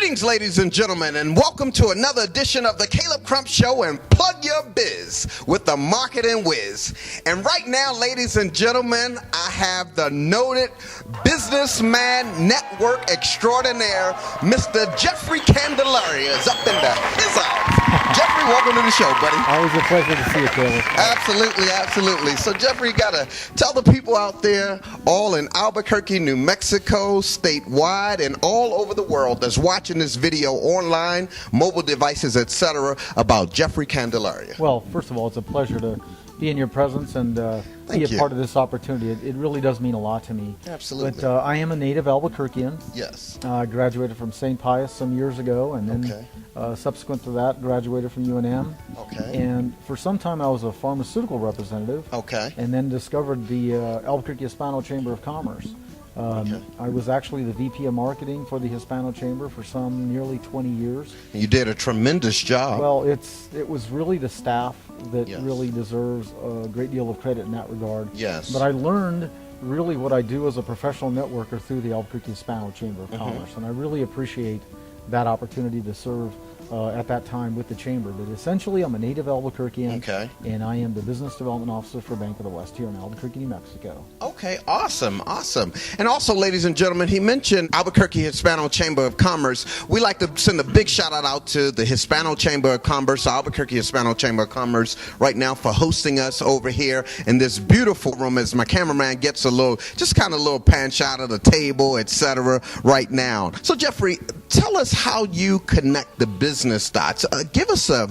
Greetings, ladies and gentlemen, and welcome to another edition of the Caleb Crump Show and Plug Your Biz with the Marketing Whiz. And right now, ladies and gentlemen, I have the noted businessman network extraordinaire, Mr. Jeffrey Candelaria is up in his house. Jeffrey, welcome to the show, buddy. Always a pleasure to see you, Caleb. Absolutely, absolutely. So, Jeffrey, you got to tell the people out there, all in Albuquerque, New Mexico, statewide, and all over the world that's watching this video online, mobile devices, etc., about Jeffrey Candelaria. Well, first of all, it's a pleasure to be in your presence and be a part of this opportunity. It really does mean a lot to me. Absolutely. But I am a native Albuquerquean. Yes. I graduated from St. Pius some years ago, and then subsequent to that, graduated from UNM. Okay. And for some time, I was a pharmaceutical representative. Okay. And then discovered the Albuquerque Hispano Chamber of Commerce. I was actually the VP of Marketing for the Hispano Chamber for some nearly 20 years. You did a tremendous job. Well, it was really the staff that Yes. really deserves a great deal of credit in that regard. Yes. But I learned really what I do as a professional networker through the Albuquerque Hispano Chamber of Commerce, and I really appreciate that opportunity to serve at that time with the Chamber. But essentially, I'm a native Albuquerquean, and I am the Business Development Officer for Bank of the West here in Albuquerque, New Mexico. Okay, awesome, awesome. And also, ladies and gentlemen, he mentioned Albuquerque Hispano Chamber of Commerce. We like to send a big shout out to the Hispano Chamber of Commerce, Albuquerque Hispano Chamber of Commerce, right now for hosting us over here in this beautiful room as my cameraman gets a little, just kind of a little pan shot of the table, etc. right now. So, Jeffrey, tell us how you connect the business dots. Give us a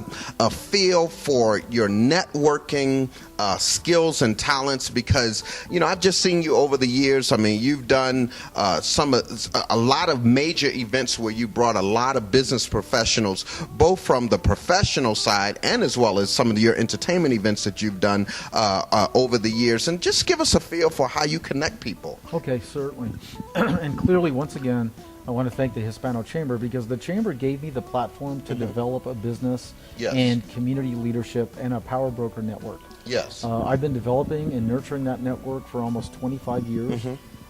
feel for your networking skills and talents, because I've just seen you over the years. I mean, you've done a lot of major events where you brought a lot of business professionals, both from the professional side and as well as some of your entertainment events that you've done over the years. And just give us a feel for how you connect people. Okay, certainly. And clearly, once again, I want to thank the Hispano Chamber, because the Chamber gave me the platform to develop a business and community leadership and a power broker network. Yes. I've been developing and nurturing that network for almost 25 years.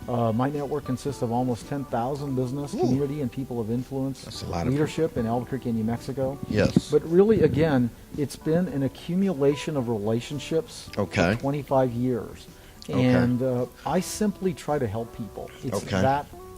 My network consists of almost 10,000 business, community, and people of influence. That's a lot leadership in Albuquerque and New Mexico. Yes. But really, again, it's been an accumulation of relationships for 25 years. And I simply try to help people.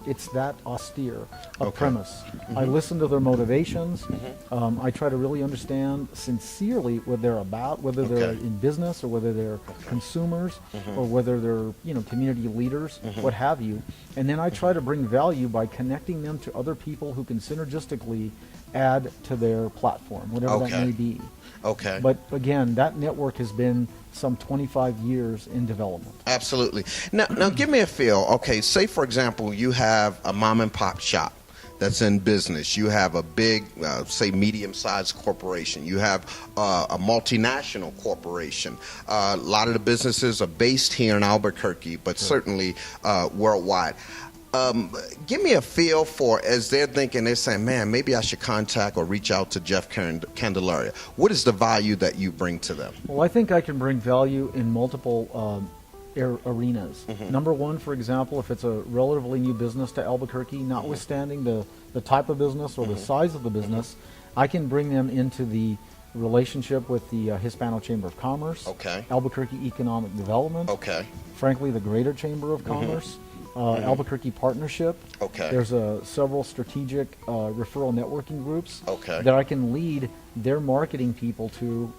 It's that austere a premise. I listen to their motivations. I try to really understand sincerely what they're about, whether they're in business or whether they're consumers or whether they're community leaders, what have you. And then I try to bring value by connecting them to other people who can synergistically add to their platform, whatever that may be. Okay. But again, that network has been some 25 years in development. Absolutely. Now give me a feel. Okay, say for example, you have a mom and pop shop that's in business. You have a big, say, medium-sized corporation. You have a multinational corporation. A lot of the businesses are based here in Albuquerque, but certainly worldwide. Give me a feel for, as they're thinking, they're saying, man, maybe I should contact or reach out to Jeff Candelaria. What is the value that you bring to them? Well, I think I can bring value in multiple arenas. Number one, for example, if it's a relatively new business to Albuquerque, notwithstanding the type of business or the size of the business, I can bring them into the relationship with the Hispano Chamber of Commerce, Albuquerque Economic Development, frankly, the Greater Chamber of Commerce, Albuquerque Partnership. There's several strategic referral networking groups that I can lead their marketing people to.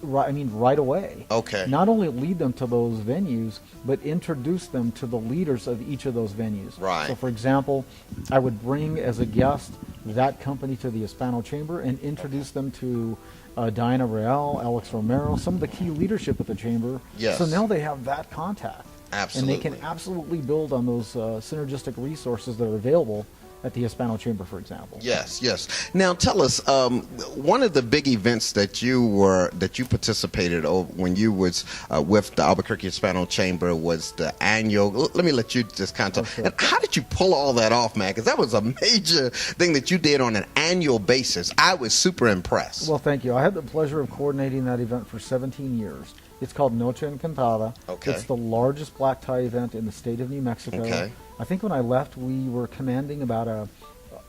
Right away. Not only lead them to those venues, but introduce them to the leaders of each of those venues. So, for example, I would bring as a guest that company to the Hispano Chamber and introduce them to Diana Real, Alex Romero, some of the key leadership at the Chamber. So now they have that contact. And they can absolutely build on those synergistic resources that are available at the Hispano Chamber, for example. Yes, yes. Now tell us, one of the big events that you participated over when you was with the Albuquerque Hispano Chamber was the annual. Let me let you just kind of talk. And how did you pull all that off, man? Because that was a major thing that you did on an annual basis. I was super impressed. Well, thank you. I had the pleasure of coordinating that event for 17 years. It's called Noche Encantada. It's the largest black tie event in the state of New Mexico. I think when I left, we were commanding about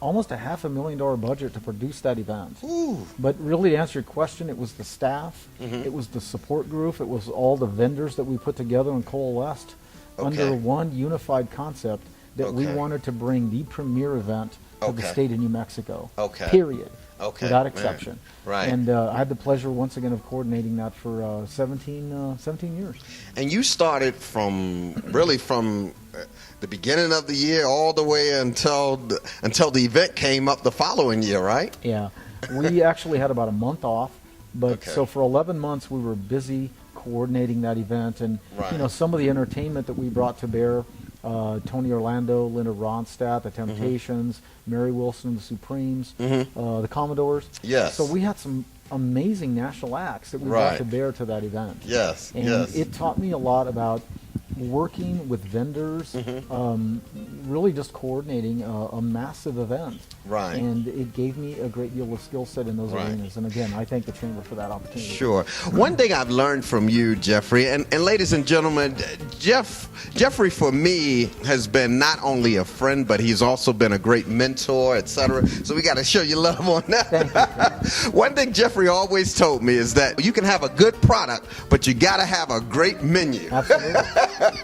almost a $500,000 budget to produce that event. Ooh. But really, to answer your question, it was the staff, it was the support group, it was all the vendors that we put together and coalesced under one unified concept that we wanted to bring the premier event to the state of New Mexico. Period. Without exception. Man. Right. And I had the pleasure once again of coordinating that for 17 years. And you started from the beginning of the year all the way until the event came up the following year, right? Yeah. We actually had about a month off, but so for 11 months we were busy coordinating that event, and some of the entertainment that we brought to bear, Tony Orlando, Linda Ronstadt, the Temptations, Mary Wilson, the Supremes, the Commodores. Yes. So we had some amazing national acts that we brought to bear to that event. Yes. And it taught me a lot about working with vendors, really just coordinating a massive event. Right. And it gave me a great deal of skill set in those arenas. And again, I thank the Chamber for that opportunity. Sure. One thing I've learned from you, Jeffrey, and ladies and gentlemen, Jeffrey for me has been not only a friend, but he's also been a great mentor, etc. So we got to show you love on that. Thank you. One thing Jeffrey always told me is that you can have a good product, but you got to have a great menu. Absolutely.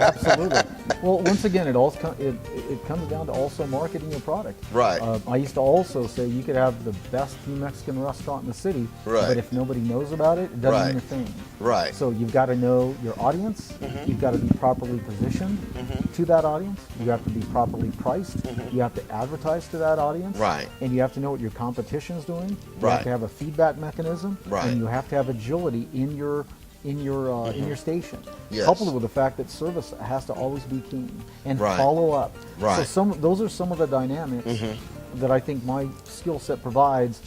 Absolutely. Well, once again, it comes down to also marketing your product. Right. I used to also say you could have the best New Mexican restaurant in the city, but if nobody knows about it, it doesn't mean a thing. Right. So you've got to know your audience. You've got to be properly positioned to that audience. You have to be properly priced. You have to advertise to that audience. Right. And you have to know what your competition's doing. You Right. have to have a feedback mechanism. Right. And you have to have agility in your station, Yes. coupled with the fact that service has to always be keen and Right. follow up. Right. So those are some of the dynamics that I think my skill set provides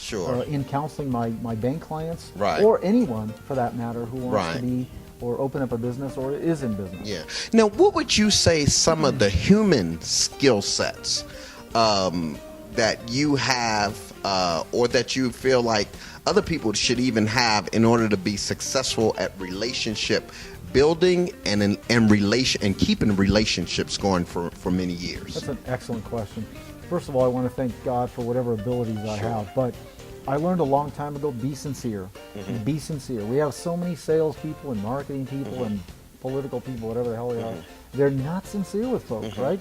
in counseling my bank clients, or anyone for that matter who wants to be or open up a business or is in business. Yeah. Now, what would you say some of the human skill sets that you have, or that you feel like other people should even have in order to be successful at relationship building and keeping relationships going for many years? That's an excellent question. First of all, I want to thank God for whatever abilities I have, but I learned a long time ago, be sincere. Be sincere. We have so many salespeople and marketing people and political people, whatever the hell they are. They're not sincere with folks, right?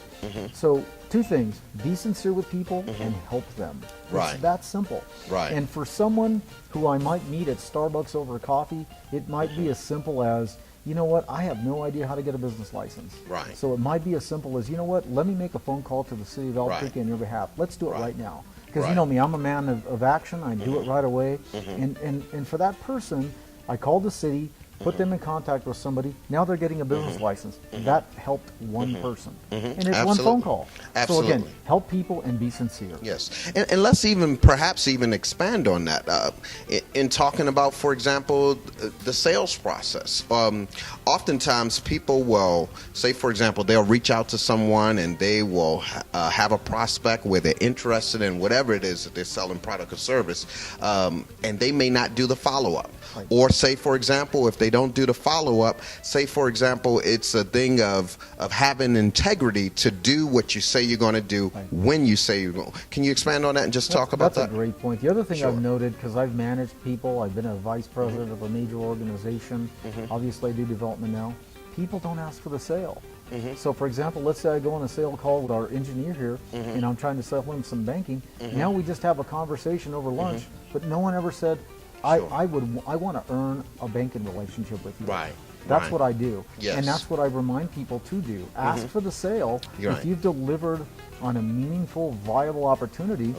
So two things: be sincere with people and help them. It's that simple. Right. And for someone who I might meet at Starbucks over coffee, it might be as simple as, you know what, I have no idea how to get a business license. Right. So it might be as simple as, you know what, let me make a phone call to the city of Albuquerque on your behalf. Let's do it right now. Because you know me, I'm a man of action. I do it right away. And for that person, I called the city, put them in contact with somebody. Now they're getting a business license. That helped one person. And it's one phone call. Absolutely. So again, help people and be sincere. Yes. And let's perhaps even expand on that in talking about, for example, the sales process. Oftentimes people will say, for example, they'll reach out to someone and they will have a prospect where they're interested in whatever it is that they're selling, product or service, and they may not do the follow-up. Right. Or say, for example, if they don't do the follow-up, say, for example, it's a thing of having integrity to do what you say you're going to do when you say you're going to. Can you expand on that and just talk about that? That's a great point. The other thing I've noted, because I've managed people, I've been a vice president of a major organization, obviously I do development now, people don't ask for the sale. So, for example, let's say I go on a sale call with our engineer here, and I'm trying to sell him some banking. Now we just have a conversation over lunch, but no one ever said, I want to earn a banking relationship with you. Right. That's what I do. Yes. And that's what I remind people to do. Ask for the sale if you've delivered on a meaningful, viable opportunity.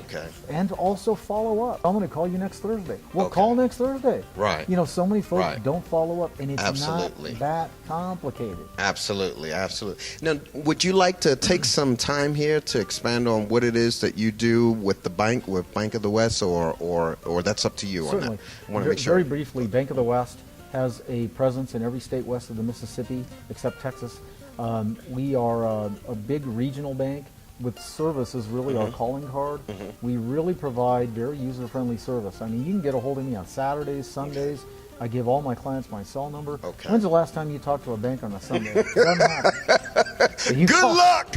And also follow up. I'm going to call you next Thursday. Well, call next Thursday. Right. You know, so many folks don't follow up, and it's Absolutely. not that complicated. Absolutely. Absolutely. Now, would you like to take some time here to expand on what it is that you do with the bank, with Bank of the West, or that's up to you? Certainly. On that? I want to make sure. Very briefly, Bank of the West has a presence in every state west of the Mississippi except Texas. We are a big regional bank with service is really our calling card. We really provide very user-friendly service. I mean, you can get a hold of me on Saturdays, Sundays. I give all my clients my cell number. When's the last time you talked to a bank on a Sunday? It doesn't matter. Good luck!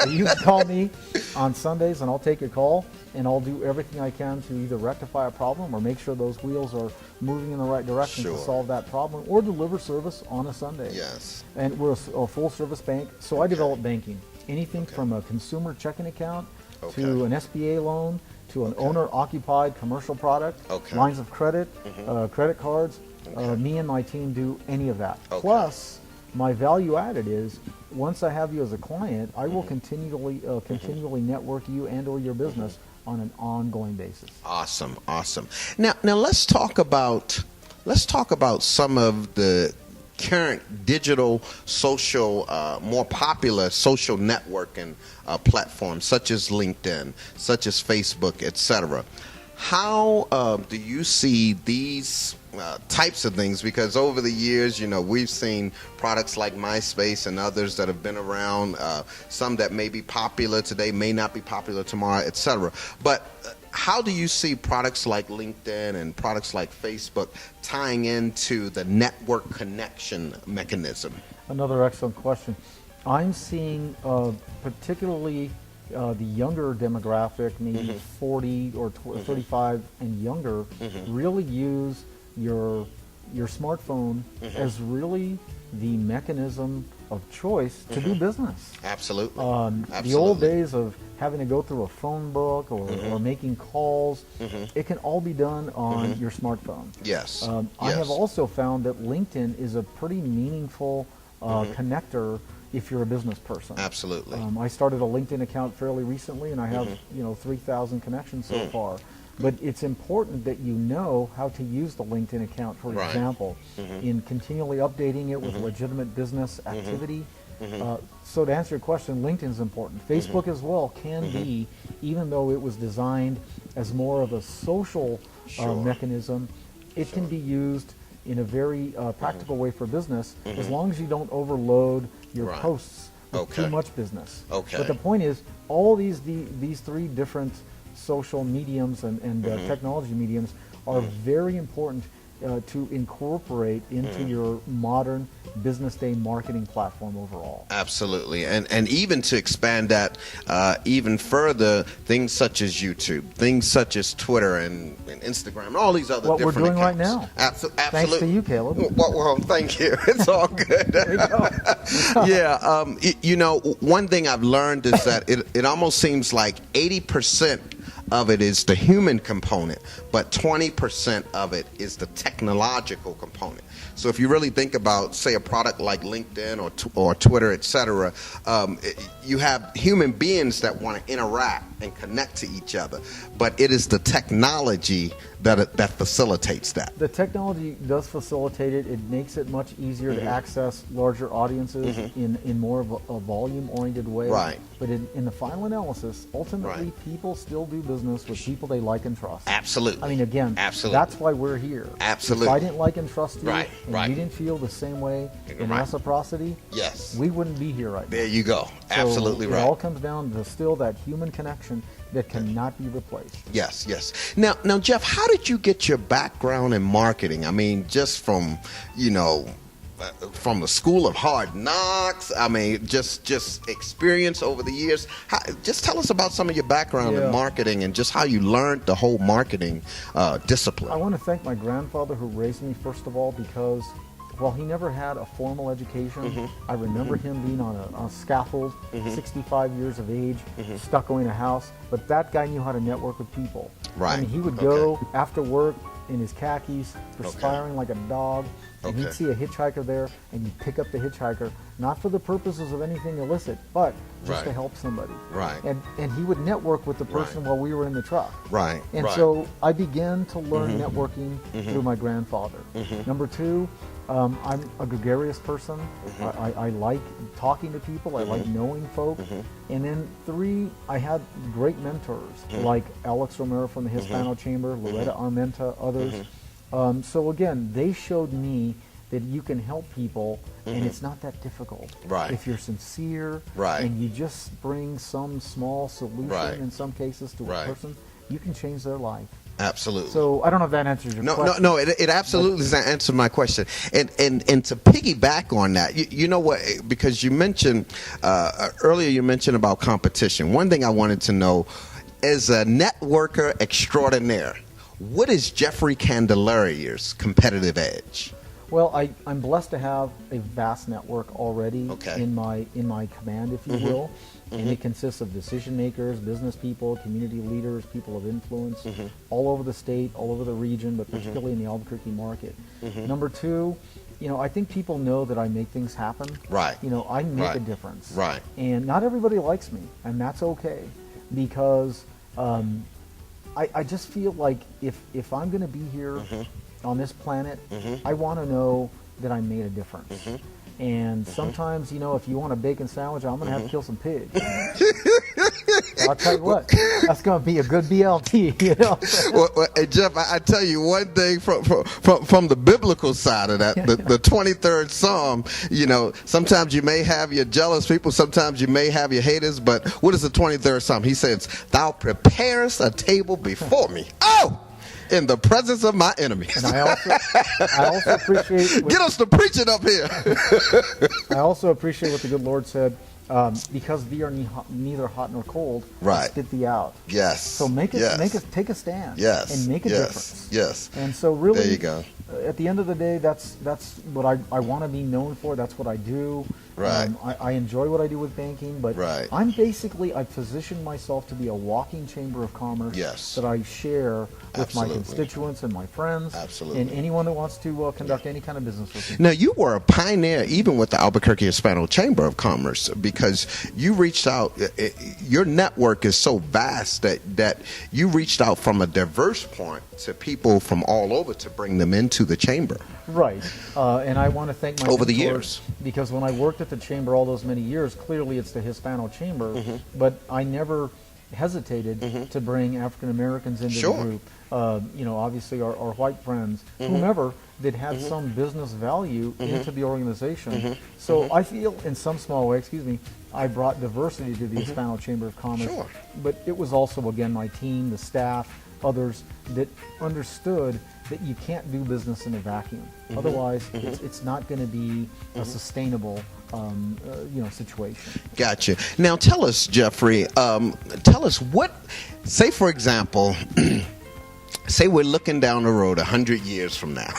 You can call me on Sundays, and I'll take a call, and I'll do everything I can to either rectify a problem or make sure those wheels are moving in the right direction to solve that problem, or deliver service on a Sunday. Yes. And we're a full-service bank, so I develop banking. Anything from a consumer checking account to an SBA loan to an owner-occupied commercial product, lines of credit, credit cards. Me and my team do any of that. Plus, my value added is, once I have you as a client, I will continually network you and or your business on an ongoing basis. Awesome, awesome. Now let's talk about some of the current digital social, more popular social networking platforms, such as LinkedIn, such as Facebook, etc. How do you see these types of things? Because over the years, we've seen products like MySpace and others that have been around, some that may be popular today, may not be popular tomorrow, etc. But how do you see products like LinkedIn and products like Facebook tying into the network connection mechanism? Another excellent question. I'm seeing particularly the younger demographic, maybe 40 or 35 and younger, really use your smartphone as really the mechanism of choice to do business. Absolutely. The old days of having to go through a phone book or making calls, it can all be done on your smartphone. Yes. I have also found that LinkedIn is a pretty meaningful connector if you're a business person. Absolutely. I started a LinkedIn account fairly recently, and I have 3,000 connections so far. But it's important that you know how to use the LinkedIn account, for example, in continually updating it with legitimate business activity. So to answer your question, LinkedIn is important. Facebook as well can be, even though it was designed as more of a social mechanism, it can be used in a very practical way for business, as long as you don't overload your posts with too much business. But the point is, all these three different social mediums and technology mediums are very important to incorporate into your modern business day marketing platform overall. Absolutely. And even to expand that even further, things such as YouTube, things such as Twitter and Instagram, and all these other what different we're doing accounts. right now. Absolutely. Thanks to you, Caleb. Well, thank you. It's all good. There you go. Yeah. One thing I've learned is that it almost seems like 80% of it is the human component, but 20% of it is the technological component. So if you really think about, say, a product like LinkedIn or Twitter, etc., you have human beings that want to interact and connect to each other, but it is the technology that facilitates that. The technology does facilitate it. It makes it much easier to access larger audiences in more of a volume-oriented way. Right. But in the final analysis, ultimately, people still do business with people they like and trust. Absolutely. I mean, again, that's why we're here. Absolutely. If I didn't like and trust you, and you you didn't feel the same way in reciprocity, yes, we wouldn't be here right now. There you go. Absolutely right. It all comes down to still that human connection that cannot be replaced. Yes, yes. Now, Jeff, how did you get your background in marketing? I mean, just from, from the school of hard knocks. I mean, just experience over the years. Just tell us about some of your background in marketing and just how you learned the whole marketing discipline. I want to thank my grandfather who raised me, first of all, because while he never had a formal education, I remember him being on a scaffold, 65 years of age, stuck in a house. But that guy knew how to network with people. Right. I mean, he would go after work in his khakis, perspiring like a dog, and he'd see a hitchhiker there, and he'd pick up the hitchhiker, not for the purposes of anything illicit, but just to help somebody. Right. And he would network with the person while we were in the truck. Right. And so I began to learn networking through my grandfather. Number two, I'm a gregarious person. I like talking to people. I like knowing folk. And then three, I had great mentors like Alex Romero from the Hispano Chamber, Loretta Armenta, others. So again, they showed me that you can help people, and it's not that difficult. Right. If you're sincere, and you just bring some small solution in some cases to a person, you can change their life. Absolutely. So I don't know if that answers your question. No. It absolutely does answer my question. And to piggyback on that, you know what? Because you mentioned earlier, you mentioned about competition. One thing I wanted to know, as a networker extraordinaire, what is Jeffrey Candelaria's competitive edge? Well, I'm blessed to have a vast network already in my command, if you will, and it consists of decision makers, business people, community leaders, people of influence, all over the state, all over the region, but particularly in the Albuquerque market. Number two, I think people know that I make things happen. Right. I make a difference. Right. And not everybody likes me, and that's okay, because I just feel like if I'm going to be here on this planet, I want to know that I made a difference. And sometimes, if you want a bacon sandwich, I'm going to have to kill some pigs. I'll tell you what, that's going to be a good BLT. Well, hey, Jeff, I tell you one thing from the biblical side of that, the 23rd Psalm. Sometimes you may have your jealous people, sometimes you may have your haters, but what is the 23rd Psalm? He says, "Thou preparest a table before me." Oh! In the presence of my enemies. And I also appreciate... Get us to preaching up here. I also appreciate what the good Lord said, because thee are neither hot nor cold, right. spit thee out. Yes. So take a stand. Yes. And make a difference. Yes. And so really, there you go. At the end of the day, that's what I want to be known for. That's what I do. Right. I enjoy what I do with banking, but right. I've positioned myself to be a walking chamber of commerce that I share with my constituents and my friends. Absolutely. And anyone that wants to conduct any kind of business with me. Now, you were a pioneer even with the Albuquerque Hispano Chamber of Commerce, because you reached out. Your network is so vast that you reached out from a diverse point to people from all over to bring them into the chamber. Right. And I want to thank my over the mentors, years, because when I worked at the chamber all those many years, clearly it's the Hispano chamber, but I never hesitated to bring African Americans into the group. Obviously our white friends, whomever that had some business value into the organization. So I feel in some small way, I brought diversity to the Hispano Chamber of Commerce. Sure. But it was also, again, my team, the staff, others that understood that you can't do business in a vacuum. Otherwise, it's not going to be a sustainable situation. Gotcha. Now tell us, Jeffrey, tell us say for example, say we're looking down the road 100 years from now.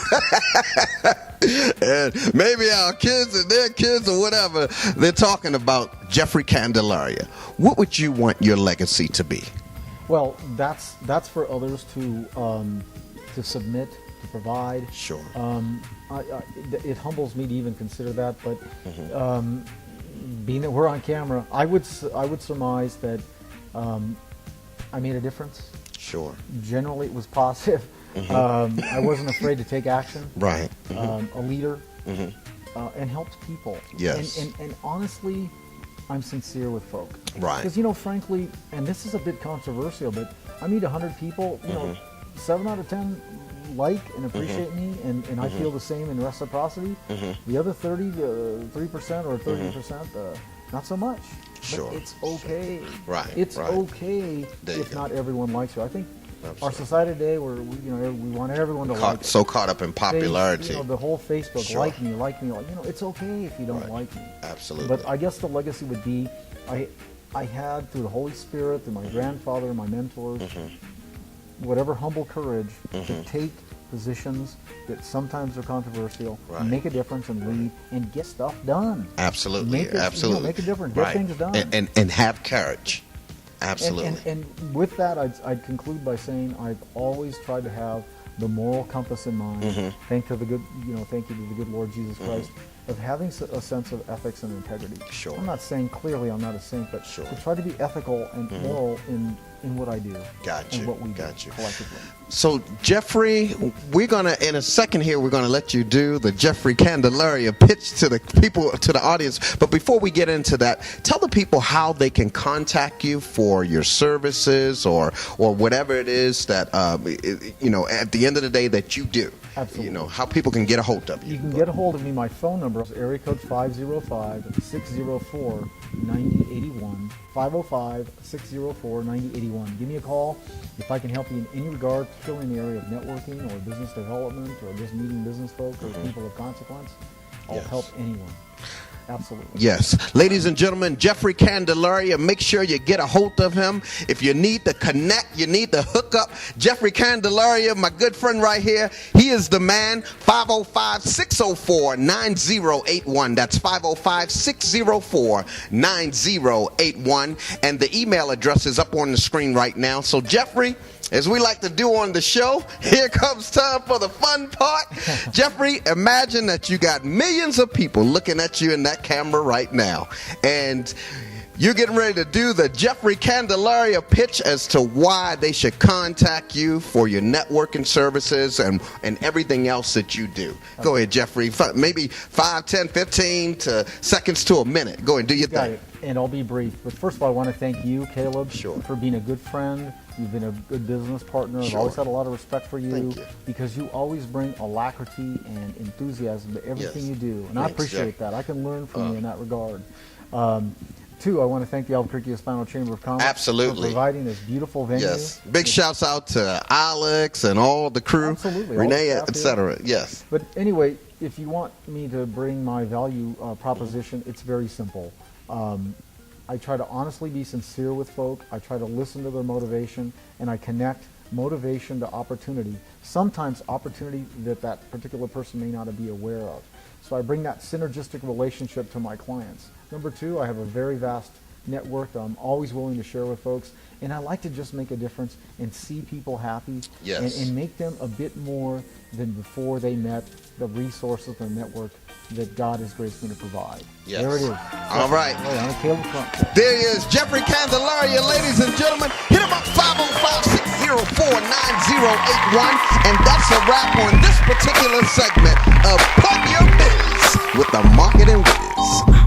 And maybe our kids and their kids or whatever, they're talking about Jeffrey Candelaria. What would you want your legacy to be? Well, that's for others to submit, to provide. Sure. It humbles me to even consider that, but being that we're on camera, I would surmise that I made a difference. Sure. Generally, it was positive. I wasn't afraid to take action. Right. A leader, and helped people. Yes. And honestly, I'm sincere with folk. Right. Because, frankly, and this is a bit controversial, but I meet 100 people, 7 out of 10 like and appreciate me, and I feel the same in reciprocity. The other 3% or 30%, not so much. Sure. But it's okay. Right. It's okay if not everyone likes you. I think our society today, where we want everyone to like it. So caught up in popularity. The whole Facebook, like me. It's okay if you don't like me. Absolutely. But I guess the legacy would be, I had, through the Holy Spirit, through my grandfather and my mentors, whatever humble courage to take positions that sometimes are controversial, make a difference and lead, and get stuff done. Absolutely. Absolutely. Make a difference. Get things done. And have courage. Absolutely. And with that, I'd conclude by saying I've always tried to have the moral compass in mind. Thank you to the good Lord Jesus Christ, of having a sense of ethics and integrity. Sure. I'm not saying clearly I'm not a saint, but to try to be ethical and moral in what I do. Gotcha. And what we do collectively. So, Jeffrey, we're going to, in a second here, we're going to let you do the Jeffrey Candelaria pitch to the people, to the audience. But before we get into that, tell the people how they can contact you for your services or whatever it is that, at the end of the day that you do. Absolutely. How people can get a hold of you. You can get a hold of me. My phone number is area code 505-604-9081. 505-604-9081. everyone. Give me a call if I can help you in any regard, particularly in the area of networking or business development or just meeting business folk or people of consequence. I'll help anyone. Absolutely. Yes. Ladies and gentlemen, Jeffrey Candelaria, make sure you get a hold of him. If you need to connect, you need to hook up. Jeffrey Candelaria, my good friend right here, he is the man. 505-604-9081. That's 505-604-9081. And the email address is up on the screen right now. So, Jeffrey, as we like to do on the show, here comes time for the fun part. Jeffrey, imagine that you got millions of people looking at you in that camera right now. And you're getting ready to do the Jeffrey Candelaria pitch as to why they should contact you for your networking services and everything else that you do. Go ahead, Jeffrey. Maybe 5, 10, 15 seconds to a minute. Go ahead, do your thing. Got it. And I'll be brief. But first of all, I want to thank you, Caleb, for being a good friend. You've been a good business partner. I've always had a lot of respect for you, Thank you. because you always bring alacrity and enthusiasm to everything you do. And I Thanks, appreciate Jeff. that. I can learn from you in that regard. Two, I want to thank the Albuquerque Hispano Chamber of Commerce Absolutely. for providing this beautiful venue. Yes. Big shouts out to Alex and all the crew. Absolutely. Renee, All the staff etc. Yes. But anyway, if you want me to bring my value proposition, it's very simple. I try to honestly be sincere with folk. I try to listen to their motivation, and I connect motivation to opportunity. Sometimes opportunity that that particular person may not be aware of. So I bring that synergistic relationship to my clients. Number two, I have a very vast network that I'm always willing to share with folks, and I like to just make a difference and see people happy and make them a bit more than before they met the resources and network that God has graced me to provide. Yes. There it is. All right. I'm Caleb Crump. There he is, Jeffrey Candelaria, ladies and gentlemen. Hit him up, 505-604-9081. And that's a wrap on this particular segment of Plug Your Biz with the Marketing Wiz.